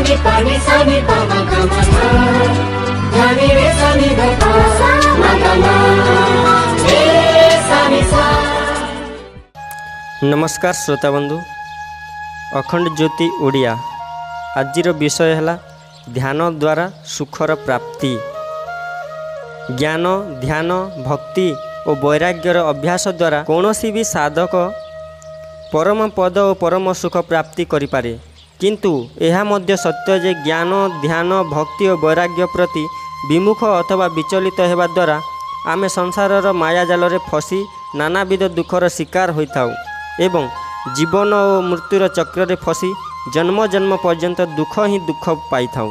ni pa ni sa ni pa ma ga ma ga ga ni re sa ni ga pa ma ga ma re sa ni sa। नमस्कार श्रोता बंधु, अखंड ज्योति ओडिया आजिर विषय है ध्यान द्वारा सुखर प्राप्ति। ज्ञान ध्यान भक्ति और वैराग्यर अभ्यास द्वारा कौनसी भी साधक परम पद और परम सुख प्राप्ति करिपारे, किंतु यह मध्य सत्य जे ज्ञान ध्यान भक्ति और वैराग्य प्रति विमुख अथवा विचलित होगा द्वारा आमे संसारर मायाजाल रे फसी नानाविध दुखर शिकार होइथाउ एवं जीवन और मृत्युर चक्र रे फसी जन्म जन्म पर्यंत दुख ही दुख पाई थाउ।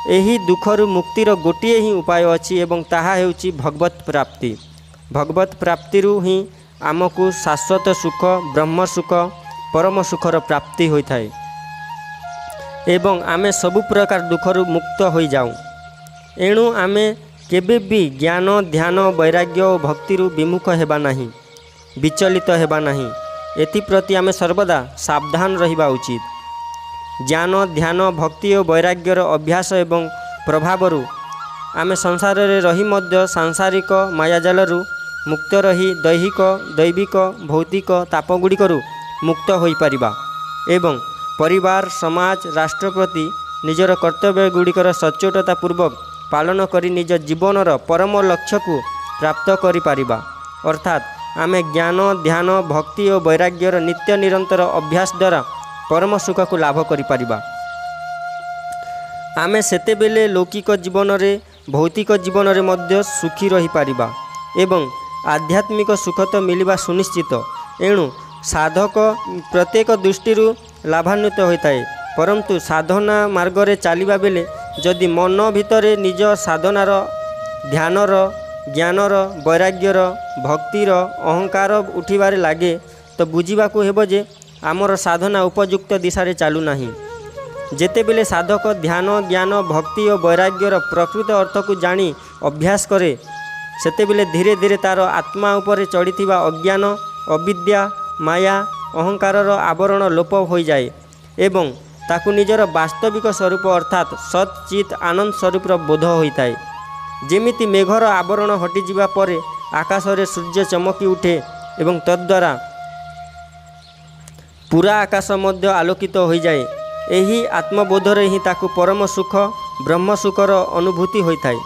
एही दुखरु मुक्तिर गोटिए ही उपाय अछि एवं ताहा हेउछि भगवत प्राप्ति। भगवत प्राप्तिरु ही आमको शाश्वत सुख ब्रह्म सुख परम सुखर प्राप्ति होइथाए एवं आमे सबु प्रकार दुखरु मुक्त हो जाऊँ। एणु आमे केबे भी ज्ञान ध्यान वैराग्य और भक्तिरु विमुख हेबा नहीं, विचलित हेबा नहीं। एथिप्रति आमे सर्वदा सावधान रहिबा उचित। ज्ञान ध्यान भक्ति और वैराग्यर अभ्यास एवं प्रभावरु आमे संसार रे रही मध्य सांसारिक मायाजालरु मुक्त रही दैहिक दैविक भौतिक तापगुड़िकरु मुक्त होई परिबा एवं परिवार समाज राष्ट्र प्रति निजर कर्तव्य गुड़िकर सचोटता पूर्वक पालन करी निज जीवनर परम लक्ष्य को प्राप्त करि परिबा। अर्थात आमे ज्ञान ध्यान भक्ति और वैराग्यर नित्य निरंतर अभ्यास द्वारा परम सुख को लाभ करि परिबा। आमे सेतेबेले लौकिक जीवन रे भौतिक जीवन रे मध्य सुखी रही परिबा एवं आध्यात्मिक सुख तो मिलिबा सुनिश्चित। एणु साधक प्रत्येक दृष्टि लाभान्वित होइताए, परंतु साधना मार्ग रे चलिबा बेले जदि मन भितरे निज साधनार ध्यानर ज्ञानर वैराग्यर भक्तिर अहंकार उठिबारे लागे तो बुझिबाकू हेबो जे आमर साधना उपयुक्त दिशा रे चालू नाही। जेतेबेले साधक ध्यान ज्ञान भक्ति और वैराग्यर प्रकृत अर्थ को जानी अभ्यास करे सेतेबेले धीरे धीरे तार आत्मा उपरे चढ़ीथिबा अज्ञान अविद्या माया अहंकारर आवरण लोप हो जाए एवं ताकू निजर वास्तविक स्वरूप अर्थात सच्चित आनंद स्वरूपर बोध होता है। जेमिति मेघर आवरण हटिଯିबा परे आकाश रे सूर्य चमकी उठे एवं तद्वारा पूरा आकाश मध्य आलोकित हो जाए। एही आत्मबोधरे ही ताकू परम सुख ब्रह्म सुखर अनुभूति होता है।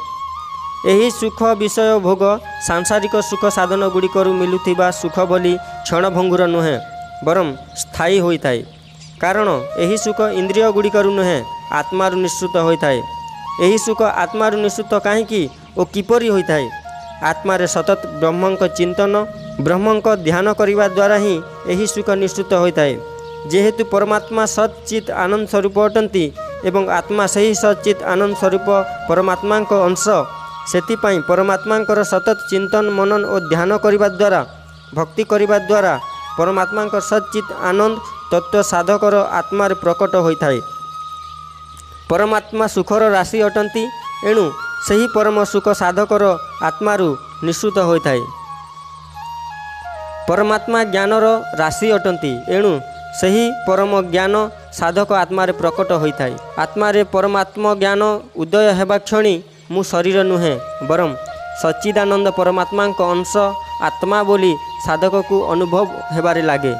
एही सुख विषय भोग सांसारिक सुख साधन गुड़िकरु मिलुथिबा सुख बोली क्षणभंगुर नुहे बरम स्थायी होता है। कारण एही सुख इंद्रिय गुड़िकरु नुहे आत्मारु निश्चित होता है। एही सुख आत्मारु निश्चित कहीं ओ किपरि होता है। आत्मारे सतत ब्रह्मंक चिंतन ब्रह्मंक ध्यान करिबा द्वारा ही एही सुख निश्चित होता है। जेहेतु परमात्मा सच्चित आनंद स्वरूप अटंती एवं आत्मा सही सच्चित आनंद स्वरूप परमात्मा अंश, सेतिपाई परमात्मा सतत चिंतन मनन और ध्यान करिबा द्वारा भक्ति करिबा द्वारा परमात्मा सच्चित आनंद तत्व साधकर आत्मार प्रकट होता है। परमात्मा सुखर राशि अटंती, एणु सही परम सुख साधकर आत्मारु निश्चित होता है। परमात्मा ज्ञानर राशि अटंती, एणु सही परम ज्ञान साधक आत्मारे प्रकट होता है। आत्मारे परमात्मा ज्ञान उदय हेबा क्षणी मु शरीर नुहे बरम सच्चिदानंद परमात्मा अंश आत्मा बोली साधक को अनुभव हेबारे लागे।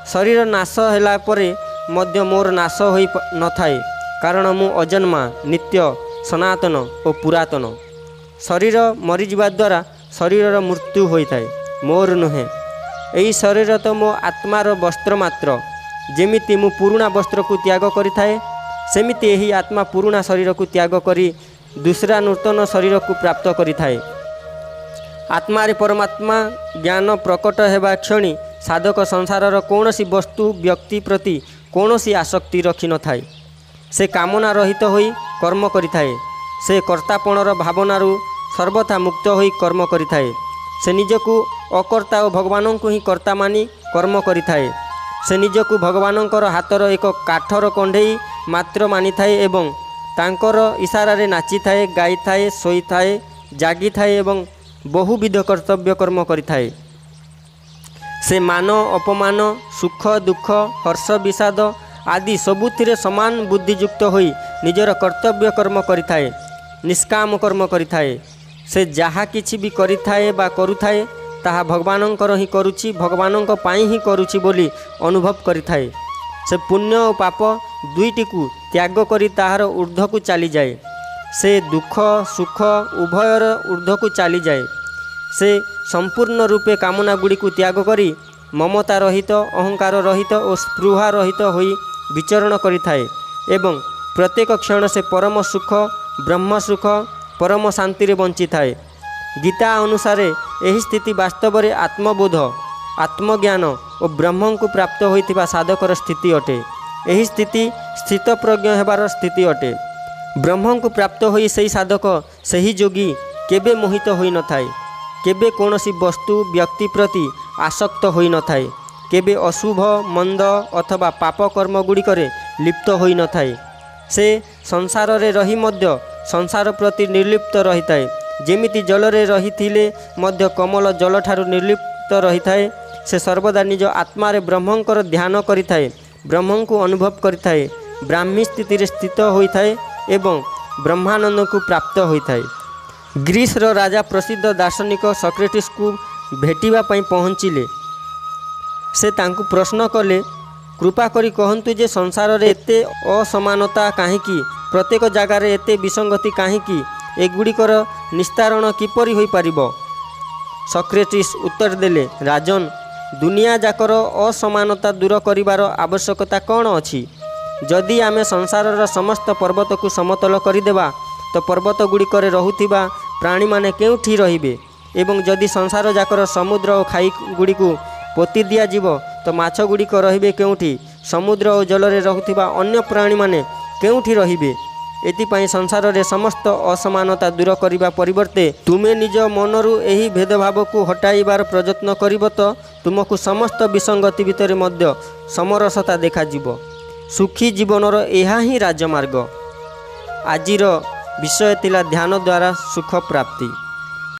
शरीर नाश होला परे मध्य मोर नाश होई न थाए, कारण मु अजन्मा नित्य सनातन और पुरातन। शरीर मरीजा द्वारा शरीर मृत्यु होता है, मोर नुहे। यही शरीर तो मो आत्मार वस्त्र मात्र। जेमिति मु पुरुणा वस्त्र को त्याग करिथाए सेमिति यही आत्मा पुरुणा शरीर को त्याग करी दूसरा नूतन शरीर को प्राप्त करिथाए। आत्मारे परमात्मा ज्ञान प्रकट हेबा क्षणी साधक संसारर कौनसी वस्तु व्यक्ति प्रति कौनसी आसक्ति रखि न थाए। से कामना रहित होई कर्म करिथाए। से कर्तापणर भावनारू सर्वथा मुक्त होई कर्म करिथाए। से निजकू अकर्ता और भगवान को ही कर्ता मानी कर्म करिथाए। से निजकू भगवानंकर हाथर एक काठर कंढेई मात्र मानी थाए एवं तांकर इशारे नाची थाए गाई थाए सोई थाए जागी थाए एवं बहुविध कर्तव्य कर्म करिथाए। से मान अपमान सुख दुख हर्ष विषाद आदि सबुथिरे समान बुद्धियुक्त होई निजर कर्तव्य कर्म करिथाए, निष्काम कर्म करिथाए। से जहा किछि भी करिथाए बा करुथाए ताहा भगवानंकर ही करुछि, भगवानंक पाई ही करुछि बोली अनुभव करिथाए। से पुण्य और पाप दुईटिकु त्याग करी ताहार ऊर्ध्वकु चली जाए। से दुख सुख उभयर ऊर्ध्वकु चली जाए। से संपूर्ण रूपे कामना गुड़ी को त्याग करी ममता रहित, अहंकार रहित और स्पृहा रहित होई विचरण करिथाए एवं प्रत्येक क्षण से परम सुख, ब्रह्म सुख, परम शांति रे बंची थाए। गीता अनुसार यही स्थिति वास्तव में आत्मबोध, आत्मज्ञान और ब्रह्म को प्राप्त होइथिबा साधकर स्थिति अटे। यही स्थिति स्थितप्रज्ञ हेबार स्थिति अटे। ब्रह्म को प्राप्त होई सही साधक, सही योगी केबे मोहित होई न थाए, केबे कौनसी वस्तु व्यक्ति प्रति आसक्त होई न थाए, केबे अशुभ मंद अथवा पाप कर्म गुड़िकरे लिप्त होई न थाए। से संसार रे रही मध्य संसार प्रति निर्लिप्त रही थाए। जेमिति जल रे रही थिले मध्य कमल जल ठारू निर्लिप्त रही थाए। से सर्वदा निज आत्मा रे ब्रह्मंकर ध्यान करि थाए, ब्रह्म को अनुभव करि थाए, ब्राह्मी स्थिति रे स्थित होई थाए एवं ब्रह्मानंद को प्राप्त होई थाए। ग्रीस रो राजा प्रसिद्ध दार्शनिक सॉक्रेटिस को भेटिबा पई पहुँचिले। से तांकु प्रश्न कले, कृपा करी कहंतु जे संसार रे एते असमानता काहेकि, प्रत्येक जगार एते विसंगति काहेकि, एगुड़िकर निस्तारण किपरि होई पारिबो। सॉक्रेटिस उत्तर देले, राजन, दुनिया जाकर असमानता दूर करिवार आवश्यकता कौन अछि? जदि आमे संसारर समस्त पर्वत को समतल करिदेबा तो पर्वत गुड़िकर रहुथिबा प्राणी माने केउठी रहिबे एवं जदि संसार जाकर समुद्र और खाई गुड़ी को पोति दिया जीव तो माछ गुड़िक रहिबे केउठी, समुद्र और जल रे रहुथिबा अन्य प्राणी माने केउठी रहिबे। एथिपाई संसार रे समस्त असमानता दूर करिबा परिवर्ते तुमे निज मनरु एही भेदभाव को हटाइबार प्रयत्न करिब तो तुमको समस्त विसंगति भितर मध्य समरसता देखा जीव। सुखी जीवनर एहा ही राजमार्ग। आजिर विषय थिला ध्यान द्वारा सुख प्राप्ति।